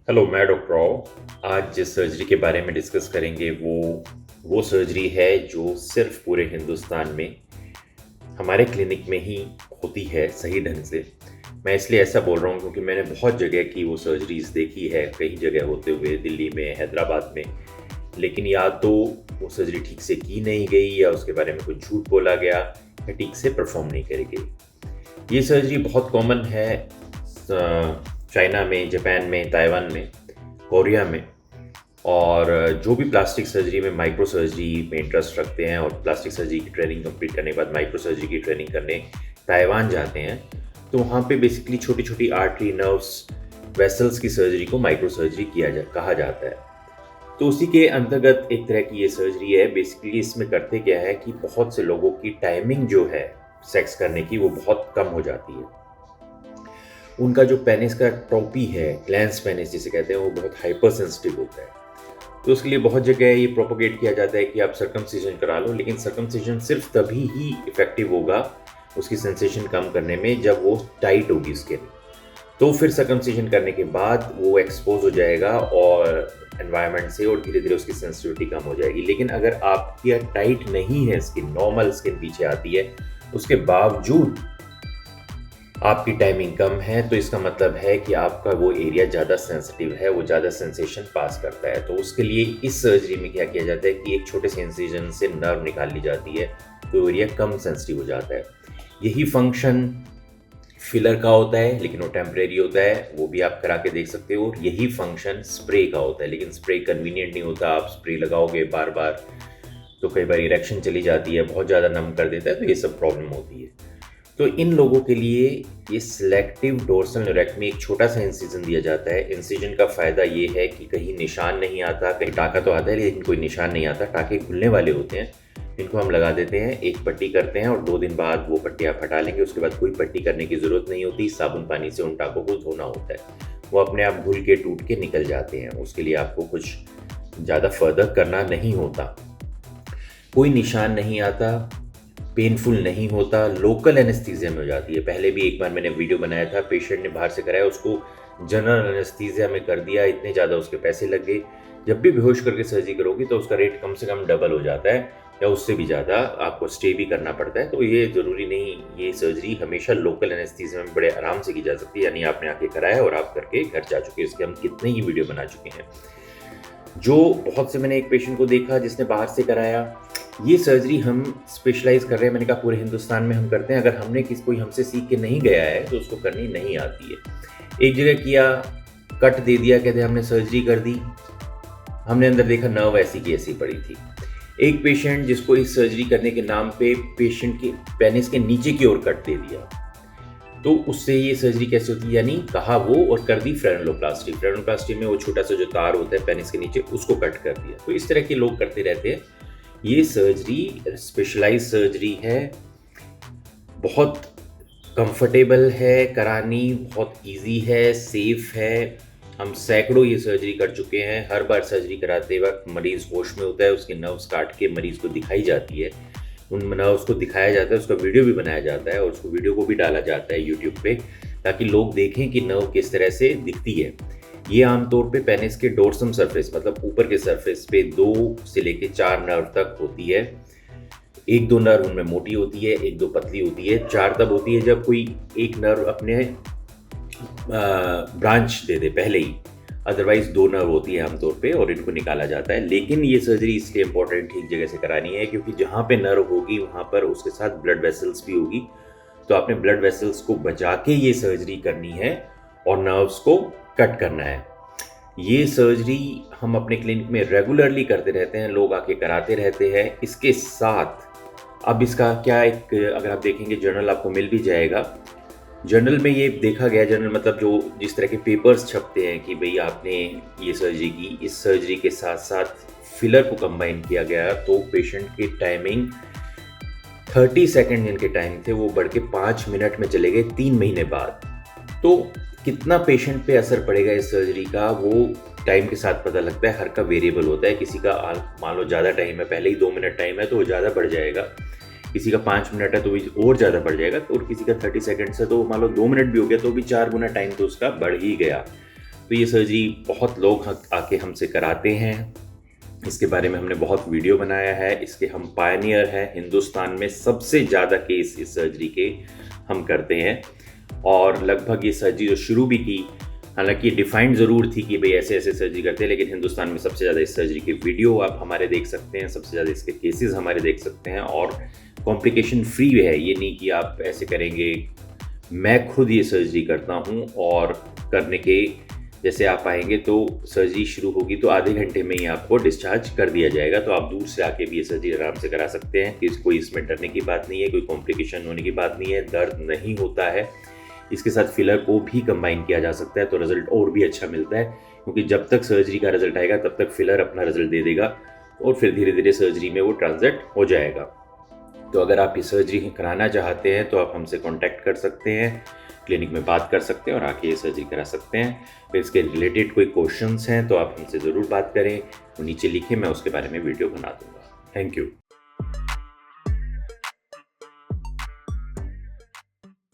Hello, मैं doctor Rao. आज जिस सर्जरी के बारे में डिस्कस करेंगे वो सर्जरी है जो सिर्फ पूरे हिंदुस्तान में हमारे क्लिनिक में ही होती है सही ढंग से। मैं इसलिए ऐसा बोल रहा हूँ क्योंकि मैंने बहुत जगह की वो सर्जरीज देखी है, कई जगह होते हुए, दिल्ली में, हैदराबाद में। लेकिन या तो वो सर्जरी ठीक से की नहीं गई या उसके बारे में कुछ झूठ बोला गया या ठीक से परफॉर्म नहीं करी गई। ये सर्जरी बहुत कॉमन है चाइना में, जापान में, ताइवान में, कोरिया में। और जो भी प्लास्टिक सर्जरी में, माइक्रो सर्जरी में इंटरेस्ट रखते हैं और प्लास्टिक सर्जरी की ट्रेनिंग कंप्लीट करने के बाद माइक्रो सर्जरी की ट्रेनिंग करने ताइवान जाते हैं, तो वहाँ पे बेसिकली छोटी छोटी आर्टरी, नर्व्स, वेसल्स की सर्जरी को माइक्रो सर्जरी कहा जाता है। तो उसी के अंतर्गत एक तरह की ये सर्जरी है। बेसिकली इसमें करते क्या है कि बहुत से लोगों की टाइमिंग जो है सेक्स करने की वो बहुत कम हो जाती है। उनका जो पेनिस का टोपी है, ग्लैंस पेनिस जिसे कहते हैं, वो बहुत हाइपर सेंसिटिव होता है। तो उसके लिए बहुत जगह ये प्रोपोगेट किया जाता है कि आप सर्कमसिजन करा लो, लेकिन सर्कमसिजन सिर्फ तभी ही इफेक्टिव होगा उसकी सेंसेशन कम करने में जब वो टाइट होगी स्किन। तो फिर सर्कमसिजन करने के बाद वो एक्सपोज हो जाएगा और एनवायरनमेंट से, और धीरे धीरे उसकी सेंसिटिविटी कम हो जाएगी। लेकिन अगर आपकी टाइट नहीं है स्किन, नॉर्मल स्किन पीछे आती है, उसके बावजूद आपकी टाइमिंग कम है, तो इसका मतलब है कि आपका वो एरिया ज़्यादा सेंसिटिव है, वो ज़्यादा सेंसेशन पास करता है। तो उसके लिए इस सर्जरी में क्या किया जाता है कि एक छोटे से इंसिजन से नर्व निकाल ली जाती है, तो एरिया कम सेंसिटिव हो जाता है। यही फंक्शन फिलर का होता है, लेकिन वो टेम्परेरी होता है, वो भी आप करा के देख सकते हो। यही फंक्शन स्प्रे का होता है, लेकिन स्प्रे कन्वीनियंट नहीं होता। आप स्प्रे लगाओगे बार बार तो कई बार इरेक्शन चली जाती है, बहुत ज़्यादा नम कर देता है, तो ये सब प्रॉब्लम होती है। तो इन लोगों के लिए ये सिलेक्टिव डोर्सल न्यूरेक्टमी, एक छोटा सा इंसिजन दिया जाता है। इंसिजन का फ़ायदा ये है कि कहीं निशान नहीं आता, कहीं टाका तो आता है लेकिन कोई निशान नहीं आता। टाके खुलने वाले होते हैं, इनको हम लगा देते हैं, एक पट्टी करते हैं और 2 दिन बाद वो पट्टी आप हटा लेंगे। उसके बाद कोई पट्टी करने की ज़रूरत नहीं होती, साबुन पानी से उन टाकों को धोना होता है, वो अपने आप घुल के टूट के निकल जाते हैं। उसके लिए आपको कुछ ज़्यादा फर्दर करना नहीं होता, कोई निशान नहीं आता, पेनफुल नहीं होता, लोकल एनेस्थीसिया में हो जाती है। पहले भी एक बार मैंने वीडियो बनाया था, पेशेंट ने बाहर से कराया, उसको जनरल एनेस्थीसिया में कर दिया, इतने ज़्यादा उसके पैसे लग गए। जब भी बेहोश करके सर्जरी करोगी तो उसका रेट कम से कम डबल हो जाता है या उससे भी ज़्यादा, आपको स्टे भी करना पड़ता है। तो ये ज़रूरी नहीं, ये सर्जरी हमेशा लोकल एनेस्थीसिया में बड़े आराम से की जा सकती है। यानी आपने आके कराया और आप करके घर जा चुके, इसके हम कितने ही वीडियो बना चुके हैं। जो बहुत से, मैंने एक पेशेंट को देखा जिसने बाहर से कराया। ये सर्जरी हम स्पेशलाइज कर रहे हैं, मैंने कहा पूरे हिंदुस्तान में हम करते हैं। अगर हमने कोई हमसे सीख के नहीं गया है तो उसको करनी नहीं आती है। एक जगह किया, कट दे दिया, कहते हमने सर्जरी कर दी, हमने अंदर देखा नर्व ऐसी की ऐसी पड़ी थी। एक पेशेंट जिसको इस सर्जरी करने के नाम पे पेशेंट के पेनिस के नीचे की ओर कट दे दिया, तो उससे ये सर्जरी कैसे होती है, यानी कहा वो और कर दी फ्रेनुलोप्लास्टी। फ्रेनुलोप्लास्टी में वो छोटा सा जो तार होता है पेनिस के नीचे, उसको कट कर दिया। तो इस तरह के लोग करते रहते हैं। ये सर्जरी स्पेशलाइज सर्जरी है, बहुत कंफर्टेबल है करानी, बहुत इजी है, सेफ है। हम सैकड़ों ये सर्जरी कर चुके हैं। हर बार सर्जरी कराते वक्त मरीज़ होश में होता है, उसके नर्व्स काट के मरीज़ को दिखाई जाती है, उन नर्व्स को दिखाया जाता है, उसका वीडियो भी बनाया जाता है और उसको वीडियो को भी डाला जाता है यूट्यूब पे, ताकि लोग देखें कि नर्व किस तरह से दिखती है। ये आमतौर पे पेनिस के डोर्सम सरफेस, मतलब ऊपर के सरफेस पे 2 से लेके 4 नर्व तक होती है। 1-2 नर्व उनमें मोटी होती है, 1-2 पतली होती है। 4 तब होती है जब कोई एक नर्व अपने ब्रांच दे दे पहले ही, अदरवाइज 2 नर्व होती है आमतौर पे और इनको निकाला जाता है। लेकिन ये सर्जरी इसलिए इंपॉर्टेंट ठीक जगह से करानी है क्योंकि जहाँ पे नर्व होगी वहाँ पर उसके साथ ब्लड वेसल्स भी होगी। तो आपने ब्लड वेसल्स को बचा के ये सर्जरी करनी है और नर्व्स को कट करना है। ये सर्जरी हम अपने क्लिनिक में रेगुलरली करते रहते हैं, लोग आके कराते रहते हैं। इसके साथ अब इसका क्या, एक अगर आप देखेंगे जर्नल आपको मिल भी जाएगा। जर्नल में ये देखा गया, जर्नल मतलब जो जिस तरह के पेपर्स छपते हैं कि भाई आपने ये सर्जरी की, इस सर्जरी के साथ साथ फिलर को कंबाइन किया गया, तो पेशेंट की टाइमिंग 30 सेकंड जिनके टाइम थे वो बढ़ के 5 मिनट में चले गए 3 महीने बाद। तो कितना पेशेंट पे असर पड़ेगा इस सर्जरी का, वो टाइम के साथ पता लगता है। हर का वेरिएबल होता है, किसी का मान लो ज़्यादा टाइम है, पहले ही 2 मिनट टाइम है तो वो ज़्यादा बढ़ जाएगा, किसी का 5 मिनट है तो भी और ज़्यादा बढ़ जाएगा, और किसी का 30 सेकंड्स है तो मान लो 2 मिनट भी हो गया तो भी 4 गुना टाइम तो उसका बढ़ ही गया। तो ये सर्जरी बहुत लोग आके हमसे कराते हैं। इसके बारे में हमने बहुत वीडियो बनाया है, इसके हम पायनियर हैं। हिंदुस्तान में सबसे ज़्यादा केस इस सर्जरी के हम करते हैं और लगभग ये सर्जरी जो शुरू भी की, हालांकि डिफाइंड ज़रूर थी कि भाई ऐसे ऐसे सर्जरी करते हैं, लेकिन हिंदुस्तान में सबसे ज़्यादा इस सर्जरी के वीडियो आप हमारे देख सकते हैं, सबसे ज़्यादा इसके केसेस हमारे देख सकते हैं और कॉम्प्लिकेशन फ्री है। ये नहीं कि आप ऐसे करेंगे। मैं खुद ये सर्जरी करता हूँ और करने के जैसे आप आएंगे तो सर्जरी शुरू होगी तो आधे घंटे में ही आपको डिस्चार्ज कर दिया जाएगा। तो आप दूर से आके भी ये सर्जरी आराम से करा सकते हैं कि कोई इसमें डरने की बात नहीं है, कोई कॉम्प्लिकेशन होने की बात नहीं है, दर्द नहीं होता है। इसके साथ फिलर को भी कंबाइन किया जा सकता है तो रिजल्ट और भी अच्छा मिलता है, क्योंकि जब तक सर्जरी का रिजल्ट आएगा तब तक फिलर अपना रिजल्ट दे देगा और फिर धीरे धीरे सर्जरी में वो ट्रांजिट हो जाएगा। तो अगर आप ये सर्जरी कराना चाहते हैं तो आप हमसे कांटेक्ट कर सकते हैं, क्लिनिक में बात कर सकते हैं और आके ये सर्जरी करा सकते हैं। फिर इसके रिलेटेड कोई क्वेश्चंस हैं तो आप हमसे ज़रूर बात करें, वो नीचे लिखें, मैं उसके बारे में वीडियो बना दूंगा। Thank you.